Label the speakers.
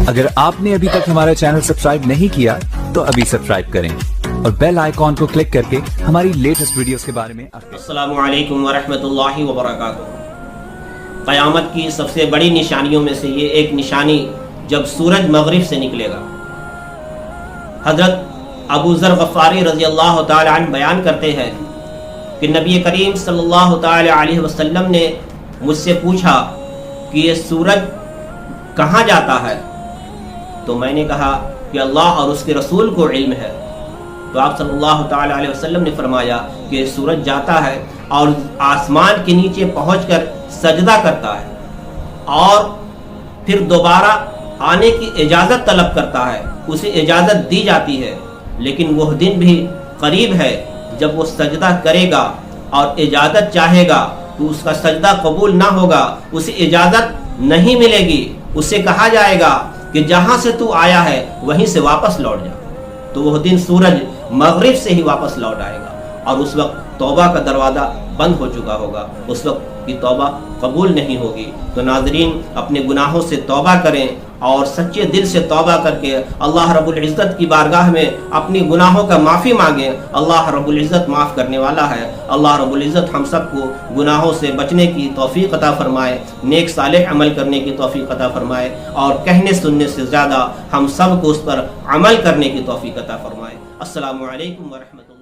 Speaker 1: اگر آپ نے ابھی تک ہمارا چینل سبسکرائب نہیں کیا تو ابھی سبسکرائب کریں اور بیل آئیکن کو کلک کر کے ہماری لیٹسٹ ویڈیوز کے بارے میں
Speaker 2: السلام علیکم ورحمۃ اللہ وبرکاتہ۔ قیامت کی سب سے بڑی نشانیوں میں سے یہ ایک نشانی جب سورج مغرب سے نکلے گا۔ حضرت ابو ذر غفاری رضی اللہ تعالی عنہ بیان کرتے ہیں کہ نبی کریم صلی اللہ تعالی علیہ وسلم نے مجھ سے پوچھا کہ یہ سورج کہاں جاتا ہے؟ تو میں نے کہا کہ اللہ اور اس کے رسول کو علم ہے۔ تو آپ صلی اللہ تعالی علیہ وسلم نے فرمایا کہ سورج جاتا ہے اور آسمان کے نیچے پہنچ کر سجدہ کرتا ہے اور پھر دوبارہ آنے کی اجازت طلب کرتا ہے، اسے اجازت دی جاتی ہے، لیکن وہ دن بھی قریب ہے جب وہ سجدہ کرے گا اور اجازت چاہے گا تو اس کا سجدہ قبول نہ ہوگا، اسے اجازت نہیں ملے گی، اسے کہا جائے گا کہ جہاں سے تو آیا ہے وہیں سے واپس لوٹ جا۔ تو وہ دن سورج مغرب سے ہی واپس لوٹ آئے گا اور اس وقت توبہ کا دروازہ بند ہو چکا ہوگا، اس وقت کی توبہ قبول نہیں ہوگی۔ تو ناظرین، اپنے گناہوں سے توبہ کریں اور سچے دل سے توبہ کر کے اللہ رب العزت کی بارگاہ میں اپنی گناہوں کا معافی مانگیں۔ اللہ رب العزت معاف کرنے والا ہے۔ اللہ رب العزت ہم سب کو گناہوں سے بچنے کی توفیق عطا فرمائے، نیک صالح عمل کرنے کی توفیق عطا فرمائے اور کہنے سننے سے زیادہ ہم سب کو اس پر عمل کرنے کی توفیق عطا فرمائے۔ السلام علیکم ورحمۃ اللہ۔